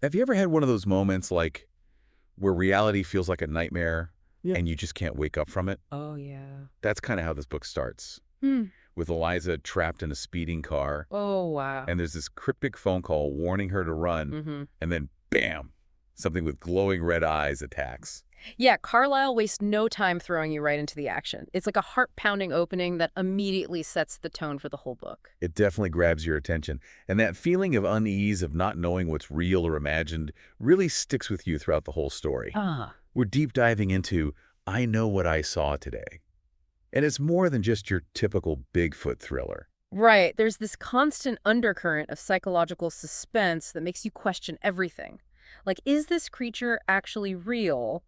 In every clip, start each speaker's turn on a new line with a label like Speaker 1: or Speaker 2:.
Speaker 1: Have you ever had one of those moments like where reality feels like a nightmare
Speaker 2: Yeah.
Speaker 1: and you just can't wake up from it?
Speaker 2: Oh, yeah.
Speaker 1: That's kind of how this book starts,
Speaker 2: Hmm.
Speaker 1: with Eliza trapped in a speeding car,
Speaker 2: Oh, wow.
Speaker 1: and there's this cryptic phone call warning her to run,
Speaker 2: Mm-hmm.
Speaker 1: and then bam, something with glowing red eyes attacks.
Speaker 2: Yeah, Carlisle wastes no time throwing you right into the action. It's like a heart-pounding opening that immediately sets the tone for the whole book.
Speaker 1: It definitely grabs your attention, and that feeling of unease of not knowing what's real or imagined really sticks with you throughout the whole story.
Speaker 2: Ah.
Speaker 1: We're deep diving into I Know What I Saw Today. And it's more than just your typical Bigfoot thriller.
Speaker 2: Right. There's this constant undercurrent of psychological suspense that makes you question everything. Like, is this creature actually real,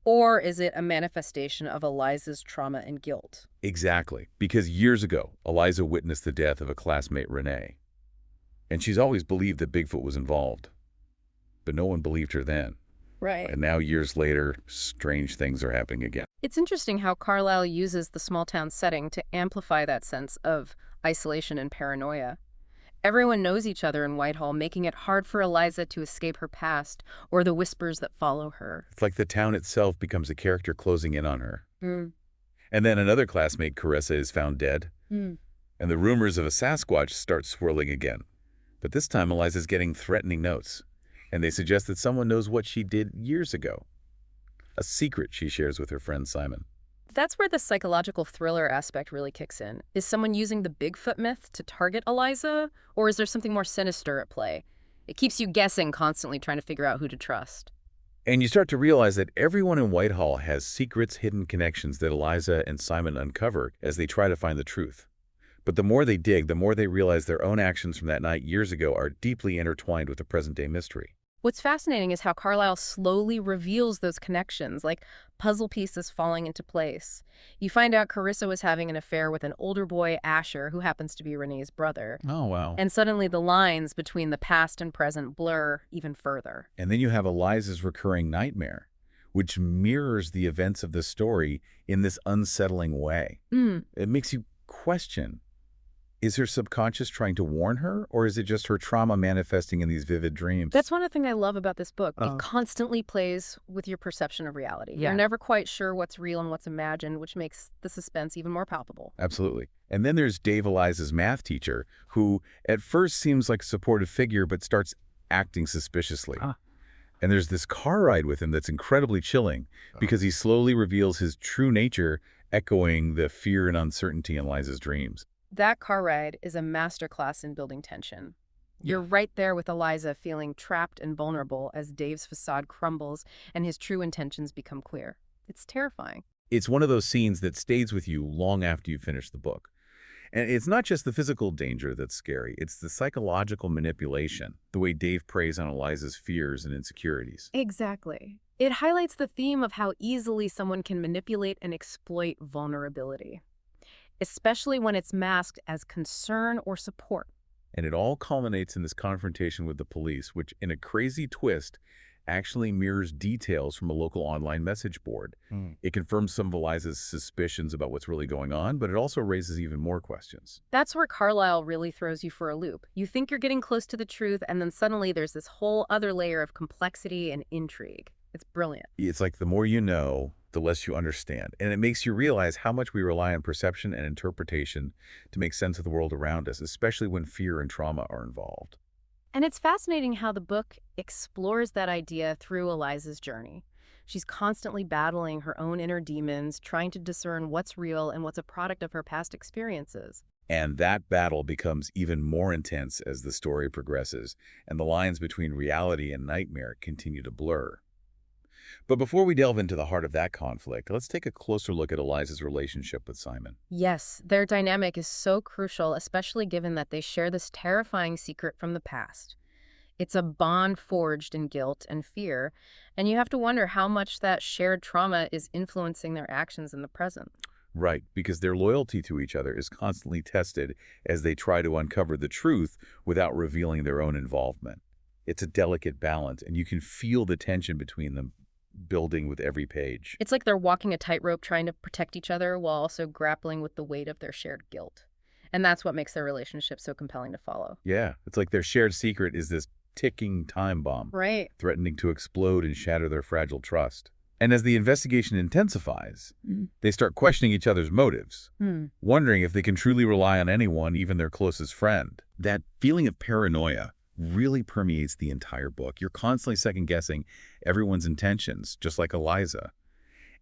Speaker 2: or is it a manifestation of Eliza's trauma and guilt?
Speaker 1: Exactly, because years ago, Eliza witnessed the death of a classmate, Renee. And she's always believed that Bigfoot was involved. But no one believed her then.
Speaker 2: Right.
Speaker 1: And now, years later, strange things are happening again.
Speaker 2: It's interesting how Carlisle uses the small town setting to amplify that sense of isolation and paranoia. Everyone knows each other in Whitehall, making it hard for Eliza to escape her past or the whispers that follow her.
Speaker 1: It's like the town itself becomes a character closing in on her.
Speaker 2: Mm.
Speaker 1: And then another classmate, Carissa, is found dead.
Speaker 2: Mm.
Speaker 1: And the rumors of a Sasquatch start swirling again. But this time, Eliza's getting threatening notes. And they suggest that someone knows what she did years ago. A secret she shares with her friend Simon.
Speaker 2: That's where the psychological thriller aspect really kicks in. Is someone using the Bigfoot myth to target Eliza, or is there something more sinister at play? It keeps you guessing, constantly trying to figure out who to trust.
Speaker 1: And you start to realize that everyone in Whitehall has secrets, hidden connections that Eliza and Simon uncover as they try to find the truth. But the more they dig, the more they realize their own actions from that night years ago are deeply intertwined with the present-day mystery.
Speaker 2: What's fascinating is how Carlisle slowly reveals those connections, like puzzle pieces falling into place. You find out Carissa was having an affair with an older boy, Asher, who happens to be Renee's brother.
Speaker 1: Oh, wow.
Speaker 2: And suddenly the lines between the past and present blur even further.
Speaker 1: And then you have Eliza's recurring nightmare, which mirrors the events of the story in this unsettling way.
Speaker 2: Mm.
Speaker 1: It makes you question, is her subconscious trying to warn her, or is it just her trauma manifesting in these vivid dreams?
Speaker 2: That's one of the things I love about this book. It
Speaker 1: Oh.
Speaker 2: constantly plays with your perception of reality.
Speaker 3: Yeah.
Speaker 2: You're never quite sure what's real and what's imagined, which makes the suspense even more palpable.
Speaker 1: Absolutely. And then there's Dave, Eliza's math teacher, who at first seems like a supportive figure, but starts acting suspiciously.
Speaker 3: Ah.
Speaker 1: And there's this car ride with him that's incredibly chilling because he slowly reveals his true nature, echoing the fear and uncertainty in Eliza's dreams.
Speaker 2: That car ride is a masterclass in building tension. You're right there with Eliza, feeling trapped and vulnerable as Dave's facade crumbles and his true intentions become clear. It's terrifying.
Speaker 1: It's one of those scenes that stays with you long after you finish the book. And it's not just the physical danger that's scary, it's the psychological manipulation, the way Dave preys on Eliza's fears and insecurities.
Speaker 2: Exactly. It highlights the theme of how easily someone can manipulate and exploit vulnerability, especially when it's masked as concern or support.
Speaker 1: And it all culminates in this confrontation with the police, which, in a crazy twist, actually mirrors details from a local online message board. It confirms some of Eliza's suspicions about what's really going on, but it also raises even more questions.
Speaker 2: That's where Carlisle really throws you for a loop. You think you're getting close to the truth, and then suddenly there's this whole other layer of complexity and intrigue. It's brilliant.
Speaker 1: It's like the more you know, the less you understand. And it makes you realize how much we rely on perception and interpretation to make sense of the world around us, especially when fear and trauma are involved.
Speaker 2: And it's fascinating how the book explores that idea through Eliza's journey. She's constantly battling her own inner demons, trying to discern what's real and what's a product of her past experiences.
Speaker 1: And that battle becomes even more intense as the story progresses, and the lines between reality and nightmare continue to blur. But before we delve into the heart of that conflict, let's take a closer look at Eliza's relationship with Simon.
Speaker 2: Yes, their dynamic is so crucial, especially given that they share this terrifying secret from the past. It's a bond forged in guilt and fear, and you have to wonder how much that shared trauma is influencing their actions in the present.
Speaker 1: Right, because their loyalty to each other is constantly tested as they try to uncover the truth without revealing their own involvement. It's a delicate balance, and you can feel the tension between them building with every page.
Speaker 2: It's like they're walking a tightrope trying to protect each other while also grappling with the weight of their shared guilt. And that's what makes their relationship so compelling to follow.
Speaker 1: Yeah, it's like their shared secret is this ticking time bomb,
Speaker 2: Right.
Speaker 1: threatening to explode and shatter their fragile trust. And as the investigation intensifies, they start questioning each other's motives,
Speaker 2: Hmm.
Speaker 1: wondering if they can truly rely on anyone, even their closest friend. That feeling of paranoia really permeates the entire book. You're constantly second-guessing everyone's intentions, just like Eliza.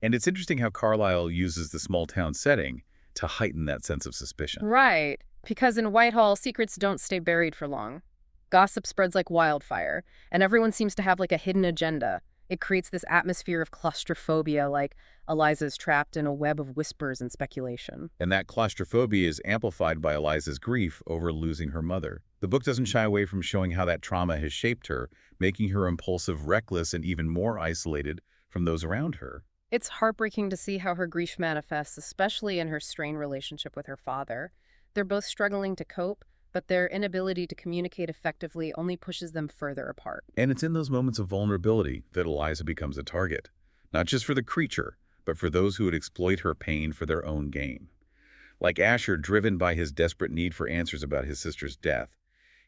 Speaker 1: And it's interesting how Carlisle uses the small-town setting to heighten that sense of suspicion.
Speaker 2: Right. Because in Whitehall, secrets don't stay buried for long. Gossip spreads like wildfire, and everyone seems to have like a hidden agenda. It creates this atmosphere of claustrophobia, like Eliza's trapped in a web of whispers and speculation.
Speaker 1: And that claustrophobia is amplified by Eliza's grief over losing her mother. The book doesn't shy away from showing how that trauma has shaped her, making her impulsive, reckless, and even more isolated from those around her.
Speaker 2: It's heartbreaking to see how her grief manifests, especially in her strained relationship with her father. They're both struggling to cope, but their inability to communicate effectively only pushes them further apart.
Speaker 1: And it's in those moments of vulnerability that Eliza becomes a target, not just for the creature, but for those who would exploit her pain for their own gain. Like Asher, driven by his desperate need for answers about his sister's death,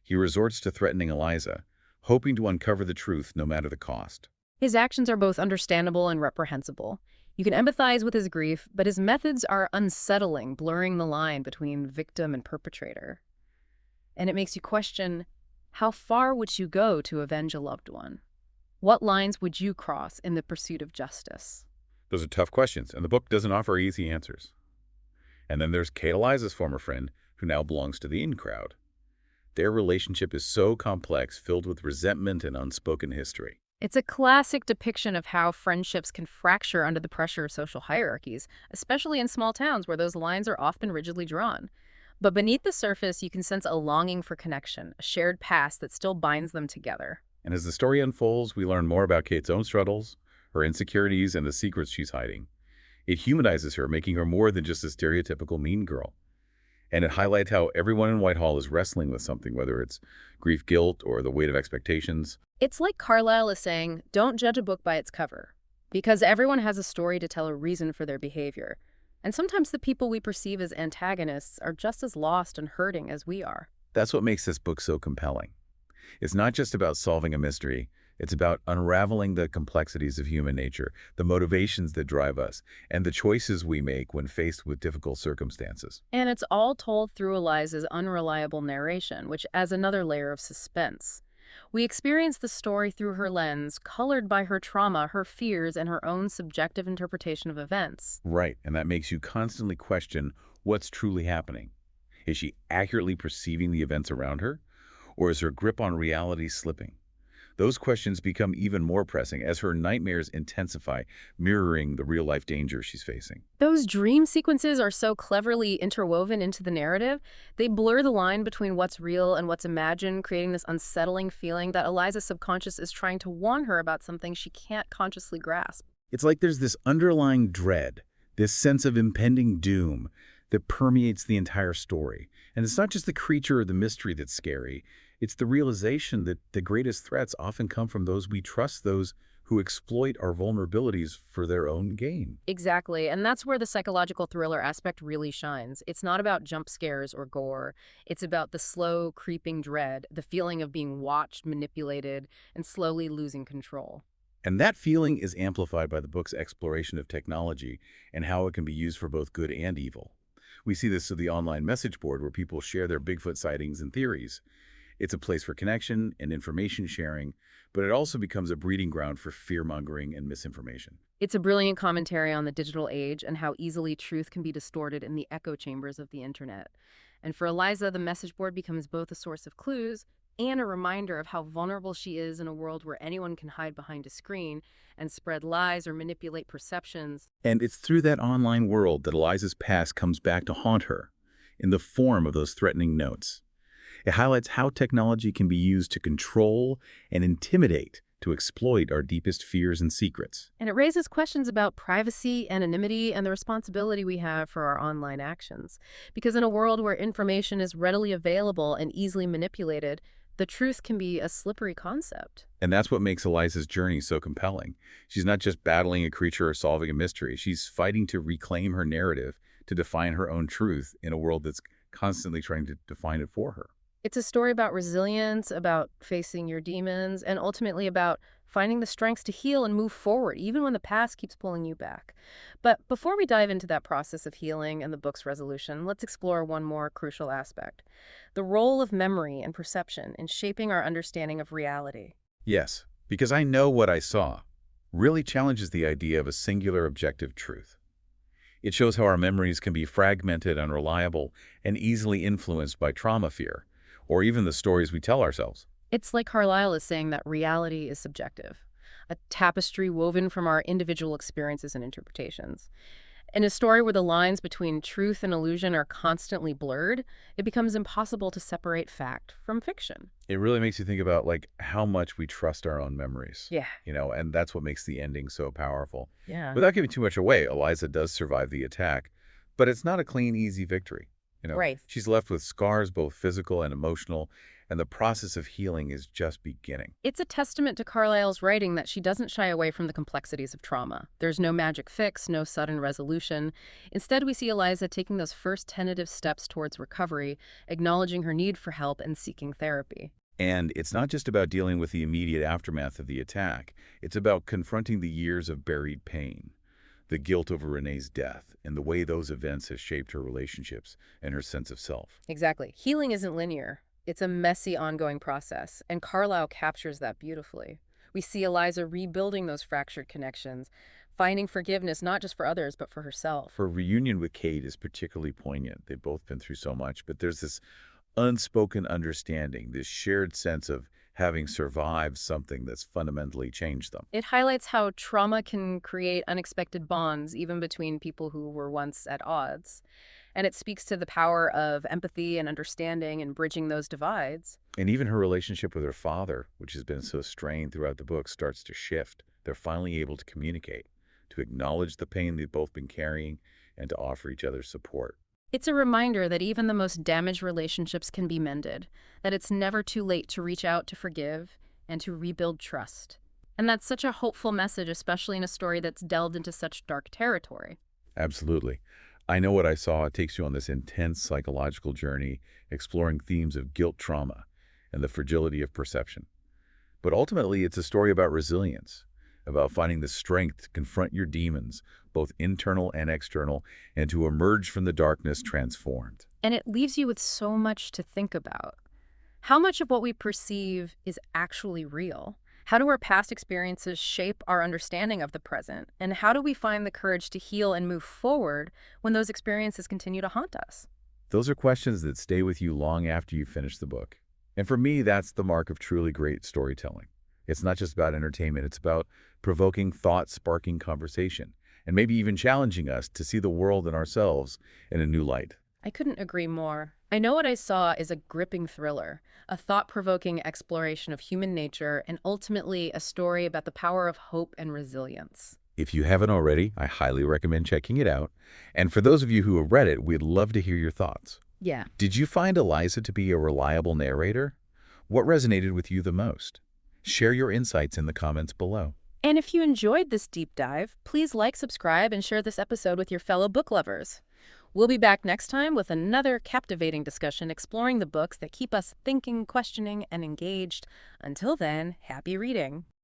Speaker 1: he resorts to threatening Eliza, hoping to uncover the truth no matter the cost.
Speaker 2: His actions are both understandable and reprehensible. You can empathize with his grief, but his methods are unsettling, blurring the line between victim and perpetrator. And it makes you question, how far would you go to avenge a loved one? What lines would you cross in the pursuit of justice?
Speaker 1: Those are tough questions, and the book doesn't offer easy answers. And then there's Kate Eliza's former friend, who now belongs to the in crowd. Their relationship is so complex, filled with resentment and unspoken history.
Speaker 2: It's a classic depiction of how friendships can fracture under the pressure of social hierarchies, especially in small towns where those lines are often rigidly drawn. But beneath the surface, you can sense a longing for connection, a shared past that still binds them together.
Speaker 1: And as the story unfolds, we learn more about Kate's own struggles, her insecurities, and the secrets she's hiding. It humanizes her, making her more than just a stereotypical mean girl. And it highlights how everyone in Whitehall is wrestling with something, whether it's grief, guilt, or the weight of expectations.
Speaker 2: It's like Carlisle is saying, don't judge a book by its cover, because everyone has a story to tell a reason for their behavior. And sometimes the people we perceive as antagonists are just as lost and hurting as we are.
Speaker 1: That's what makes this book so compelling. It's not just about solving a mystery. It's about unraveling the complexities of human nature, the motivations that drive us, and the choices we make when faced with difficult circumstances.
Speaker 2: And it's all told through Eliza's unreliable narration, which adds another layer of suspense. We experience the story through her lens, colored by her trauma, her fears, and her own subjective interpretation of events.
Speaker 1: Right, and that makes you constantly question what's truly happening. Is she accurately perceiving the events around her, or is her grip on reality slipping? Those questions become even more pressing as her nightmares intensify, mirroring the real-life danger she's facing.
Speaker 2: Those dream sequences are so cleverly interwoven into the narrative. They blur the line between what's real and what's imagined, creating this unsettling feeling that Eliza's subconscious is trying to warn her about something she can't consciously grasp.
Speaker 1: It's like there's this underlying dread, this sense of impending doom that permeates the entire story. And it's not just the creature or the mystery that's scary. It's the realization that the greatest threats often come from those we trust, those who exploit our vulnerabilities for their own gain.
Speaker 2: Exactly, and that's where the psychological thriller aspect really shines. It's not about jump scares or gore. It's about the slow, creeping dread, the feeling of being watched, manipulated, and slowly losing control.
Speaker 1: And that feeling is amplified by the book's exploration of technology and how it can be used for both good and evil. We see this through the online message board where people share their Bigfoot sightings and theories. It's a place for connection and information sharing, but it also becomes a breeding ground for fear-mongering and misinformation.
Speaker 2: It's a brilliant commentary on the digital age and how easily truth can be distorted in the echo chambers of the internet. And for Eliza, the message board becomes both a source of clues and a reminder of how vulnerable she is in a world where anyone can hide behind a screen and spread lies or manipulate perceptions.
Speaker 1: And it's through that online world that Eliza's past comes back to haunt her, in the form of those threatening notes. It highlights how technology can be used to control and intimidate, to exploit our deepest fears and secrets.
Speaker 2: And it raises questions about privacy, anonymity, and the responsibility we have for our online actions. Because in a world where information is readily available and easily manipulated, the truth can be a slippery concept.
Speaker 1: And that's what makes Eliza's journey so compelling. She's not just battling a creature or solving a mystery. She's fighting to reclaim her narrative, to define her own truth in a world that's constantly trying to define it for her.
Speaker 2: It's a story about resilience, about facing your demons, and ultimately about finding the strength to heal and move forward, even when the past keeps pulling you back. But before we dive into that process of healing and the book's resolution, let's explore one more crucial aspect: the role of memory and perception in shaping our understanding of reality.
Speaker 1: Yes, because I know what I saw really challenges the idea of a singular objective truth. It shows how our memories can be fragmented, unreliable, and easily influenced by trauma fear, or even the stories we tell ourselves.
Speaker 2: It's like Carlisle is saying that reality is subjective, a tapestry woven from our individual experiences and interpretations. In a story where the lines between truth and illusion are constantly blurred, it becomes impossible to separate fact from fiction.
Speaker 1: It really makes you think about like how much we trust our own memories,
Speaker 2: Yeah.
Speaker 1: and that's what makes the ending so powerful.
Speaker 2: Yeah.
Speaker 1: Without giving too much away, Eliza does survive the attack, but it's not a clean, easy victory.
Speaker 2: Right.
Speaker 1: She's left with scars, both physical and emotional, and the process of healing is just beginning.
Speaker 2: It's a testament to Carlyle's writing that she doesn't shy away from the complexities of trauma. There's no magic fix, no sudden resolution. Instead, we see Eliza taking those first tentative steps towards recovery, acknowledging her need for help and seeking therapy.
Speaker 1: And it's not just about dealing with the immediate aftermath of the attack. It's about confronting the years of buried pain, the guilt over Renee's death, and the way those events have shaped her relationships and her sense of self.
Speaker 2: Exactly. Healing isn't linear. It's a messy, ongoing process, and Carlisle captures that beautifully. We see Eliza rebuilding those fractured connections, finding forgiveness not just for others, but for herself.
Speaker 1: Her reunion with Kate is particularly poignant. They've both been through so much, but there's this unspoken understanding, this shared sense of having survived something that's fundamentally changed them.
Speaker 2: It highlights how trauma can create unexpected bonds, even between people who were once at odds. And it speaks to the power of empathy and understanding and bridging those divides.
Speaker 1: And even her relationship with her father, which has been so strained throughout the book, starts to shift. They're finally able to communicate, to acknowledge the pain they've both been carrying, and to offer each other support.
Speaker 2: It's a reminder that even the most damaged relationships can be mended, that it's never too late to reach out to forgive and to rebuild trust. And that's such a hopeful message, especially in a story that's delved into such dark territory.
Speaker 1: Absolutely. I Know What I Saw takes you on this intense psychological journey, exploring themes of guilt trauma and the fragility of perception. But ultimately, it's a story about resilience, about finding the strength to confront your demons, both internal and external, and to emerge from the darkness transformed.
Speaker 2: And it leaves you with so much to think about. How much of what we perceive is actually real? How do our past experiences shape our understanding of the present? And how do we find the courage to heal and move forward when those experiences continue to haunt us?
Speaker 1: Those are questions that stay with you long after you finish the book. And for me, that's the mark of truly great storytelling. It's not just about entertainment, it's about provoking thought, sparking conversation, and maybe even challenging us to see the world and ourselves in a new light.
Speaker 2: I couldn't agree more. I Know What I Saw is a gripping thriller, a thought-provoking exploration of human nature, and ultimately a story about the power of hope and resilience.
Speaker 1: If you haven't already, I highly recommend checking it out. And for those of you who have read it, we'd love to hear your thoughts.
Speaker 2: Yeah.
Speaker 1: Did you find Eliza to be a reliable narrator? What resonated with you the most? Share your insights in the comments below.
Speaker 2: And if you enjoyed this deep dive, please like, subscribe, and share this episode with your fellow book lovers. We'll be back next time with another captivating discussion exploring the books that keep us thinking, questioning, and engaged. Until then, happy reading.